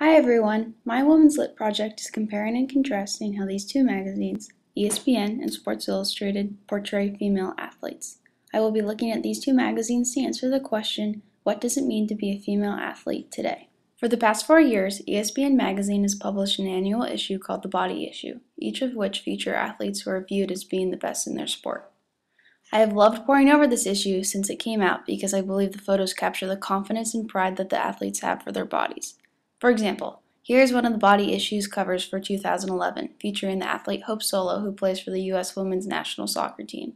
Hi everyone, my Women's Lit project is comparing and contrasting how these two magazines, ESPN and Sports Illustrated, portray female athletes. I will be looking at these two magazines to answer the question, what does it mean to be a female athlete today? For the past 4 years, ESPN magazine has published an annual issue called the Body Issue, each of which feature athletes who are viewed as being the best in their sport. I have loved poring over this issue since it came out because I believe the photos capture the confidence and pride that the athletes have for their bodies. For example, here is one of the Body Issues covers for 2011, featuring the athlete Hope Solo, who plays for the U.S. women's national soccer team.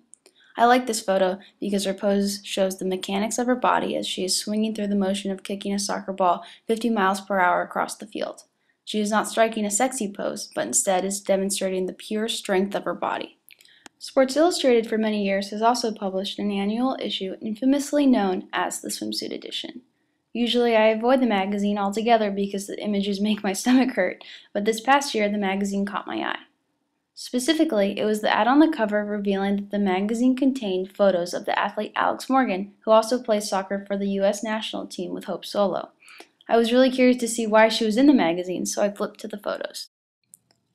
I like this photo because her pose shows the mechanics of her body as she is swinging through the motion of kicking a soccer ball 50 miles per hour across the field. She is not striking a sexy pose, but instead is demonstrating the pure strength of her body. Sports Illustrated for many years has also published an annual issue infamously known as the Swimsuit Edition. Usually I avoid the magazine altogether because the images make my stomach hurt, but this past year the magazine caught my eye. Specifically, it was the ad on the cover revealing that the magazine contained photos of the athlete Alex Morgan, who also plays soccer for the U.S. national team with Hope Solo. I was really curious to see why she was in the magazine, so I flipped to the photos.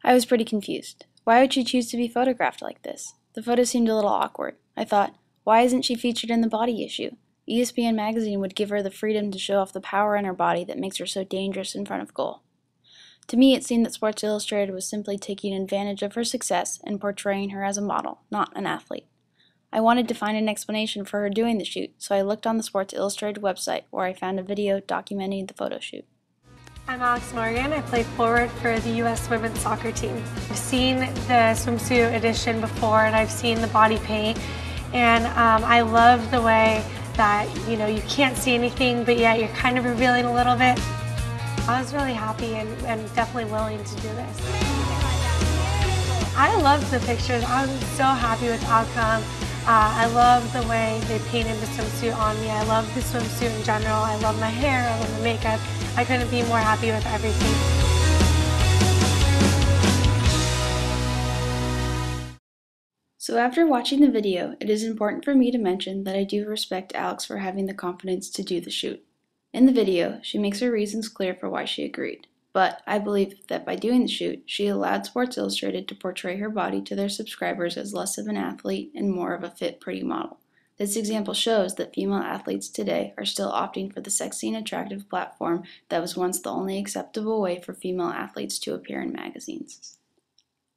I was pretty confused. Why would she choose to be photographed like this? The photo seemed a little awkward. I thought, why isn't she featured in the Body Issue? ESPN magazine would give her the freedom to show off the power in her body that makes her so dangerous in front of goal. To me, it seemed that Sports Illustrated was simply taking advantage of her success and portraying her as a model, not an athlete. I wanted to find an explanation for her doing the shoot, so I looked on the Sports Illustrated website where I found a video documenting the photo shoot. I'm Alex Morgan. I play forward for the U.S. women's soccer team. I've seen the swimsuit edition before and I've seen the body paint, and I love the way that you can't see anything, but yet you're kind of revealing a little bit. I was really happy and definitely willing to do this. I loved the pictures. I was so happy with the outcome. I love the way they painted the swimsuit on me. I love the swimsuit in general. I love my hair. I love the makeup. I couldn't be more happy with everything. So after watching the video, it is important for me to mention that I do respect Alex for having the confidence to do the shoot. In the video, she makes her reasons clear for why she agreed, but I believe that by doing the shoot, she allowed Sports Illustrated to portray her body to their subscribers as less of an athlete and more of a fit, pretty model. This example shows that female athletes today are still opting for the sexy and attractive platform that was once the only acceptable way for female athletes to appear in magazines.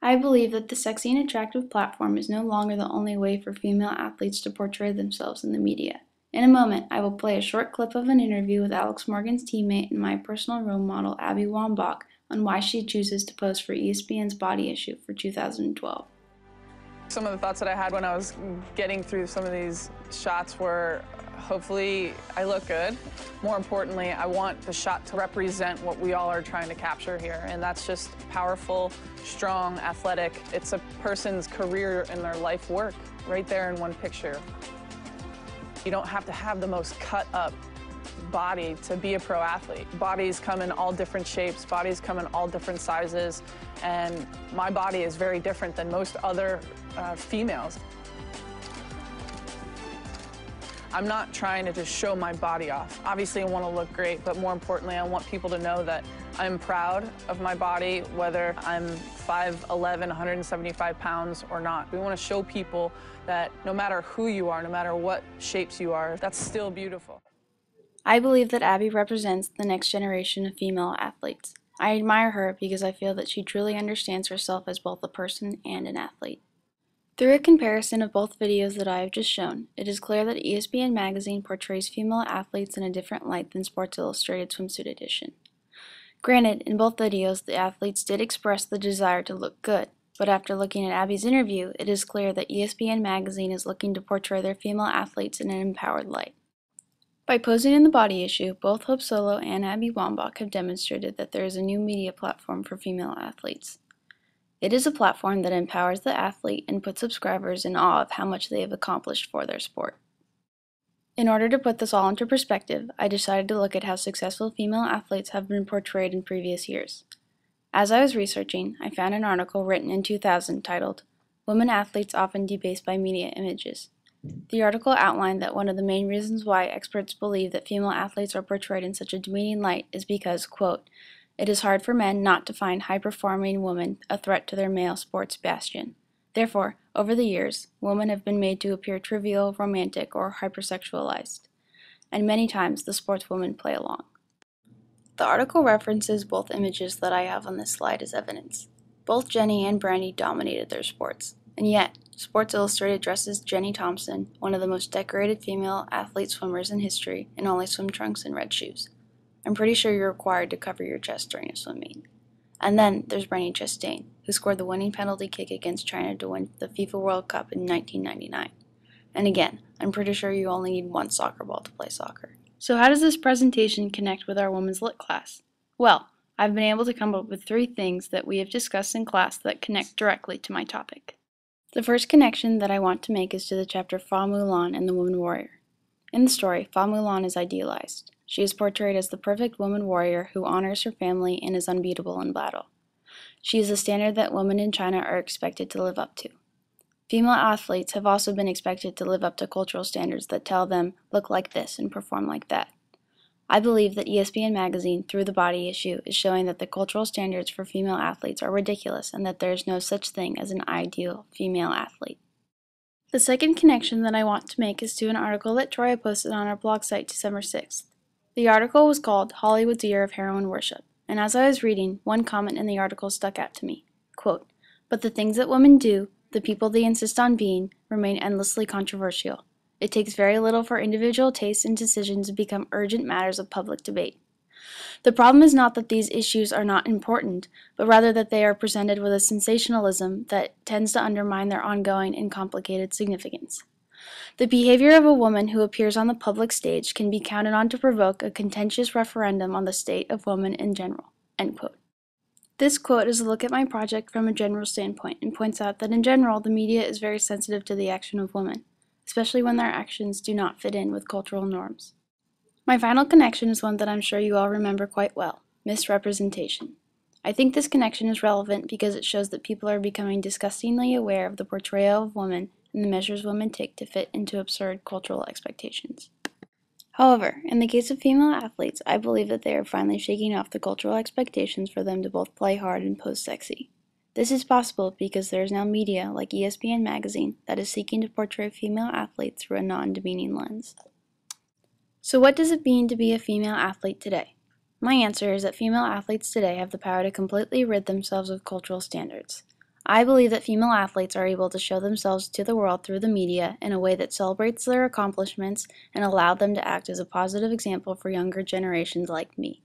I believe that the sexy and attractive platform is no longer the only way for female athletes to portray themselves in the media. In a moment, I will play a short clip of an interview with Alex Morgan's teammate and my personal role model, Abby Wambach, on why she chooses to pose for ESPN's Body Issue for 2012. Some of the thoughts that I had when I was getting through some of these shots were, hopefully I look good. More importantly, I want the shot to represent what we all are trying to capture here, and that's just powerful, strong, athletic. It's a person's career and their life work right there in one picture. You don't have to have the most cut up body to be a pro athlete. Bodies come in all different shapes, bodies come in all different sizes, and my body is very different than most other females. I'm not trying to just show my body off. Obviously, I want to look great, but more importantly, I want people to know that I'm proud of my body, whether I'm 5'11", 175 pounds or not. We want to show people that no matter who you are, no matter what shapes you are, that's still beautiful. I believe that Abby represents the next generation of female athletes. I admire her because I feel that she truly understands herself as both a person and an athlete. Through a comparison of both videos that I have just shown, it is clear that ESPN magazine portrays female athletes in a different light than Sports Illustrated Swimsuit Edition. Granted, in both videos, the athletes did express the desire to look good, but after looking at Abby's interview, it is clear that ESPN magazine is looking to portray their female athletes in an empowered light. By posing in the Body Issue, both Hope Solo and Abby Wambach have demonstrated that there is a new media platform for female athletes. It is a platform that empowers the athlete and puts subscribers in awe of how much they have accomplished for their sport. In order to put this all into perspective, I decided to look at how successful female athletes have been portrayed in previous years. As I was researching, I found an article written in 2000 titled, "Women Athletes Often Debased by Media Images." The article outlined that one of the main reasons why experts believe that female athletes are portrayed in such a demeaning light is because, quote, It is hard for men not to find high-performing women a threat to their male sports bastion. Therefore, over the years, women have been made to appear trivial, romantic, or hypersexualized, and many times the sportswomen play along. The article references both images that I have on this slide as evidence. Both Jenny and Brandy dominated their sports, and yet, Sports Illustrated dresses Jenny Thompson, one of the most decorated female athlete swimmers in history, in only swim trunks and red shoes. I'm pretty sure you're required to cover your chest during a swim meet. And then there's Brandy Chastain, who scored the winning penalty kick against China to win the FIFA World Cup in 1999. And again, I'm pretty sure you only need one soccer ball to play soccer. So how does this presentation connect with our Women's Lit class? Well, I've been able to come up with 3 things that we have discussed in class that connect directly to my topic. The first connection that I want to make is to the chapter Fa Mulan and the Woman Warrior. In the story, Fa Mulan is idealized. She is portrayed as the perfect woman warrior who honors her family and is unbeatable in battle. She is the standard that women in China are expected to live up to. Female athletes have also been expected to live up to cultural standards that tell them, look like this and perform like that. I believe that ESPN magazine, through the body issue, is showing that the cultural standards for female athletes are ridiculous and that there is no such thing as an ideal female athlete. The second connection that I want to make is to an article that Troy posted on our blog site December 6th. The article was called Hollywood's Year of Heroine Worship, and as I was reading, one comment in the article stuck out to me. Quote, "But the things that women do, the people they insist on being, remain endlessly controversial. It takes very little for individual tastes and decisions to become urgent matters of public debate. The problem is not that these issues are not important, but rather that they are presented with a sensationalism that tends to undermine their ongoing and complicated significance. The behavior of a woman who appears on the public stage can be counted on to provoke a contentious referendum on the state of women in general." End quote. This quote is a look at my project from a general standpoint and points out that in general the media is very sensitive to the action of women, especially when their actions do not fit in with cultural norms. My final connection is one that I'm sure you all remember quite well: misrepresentation. I think this connection is relevant because it shows that people are becoming disgustingly aware of the portrayal of women and the measures women take to fit into absurd cultural expectations. However, in the case of female athletes, I believe that they are finally shaking off the cultural expectations for them to both play hard and pose sexy. This is possible because there is now media like ESPN magazine that is seeking to portray female athletes through a non-demeaning lens. So what does it mean to be a female athlete today? My answer is that female athletes today have the power to completely rid themselves of cultural standards. I believe that female athletes are able to show themselves to the world through the media in a way that celebrates their accomplishments and allow them to act as a positive example for younger generations like me.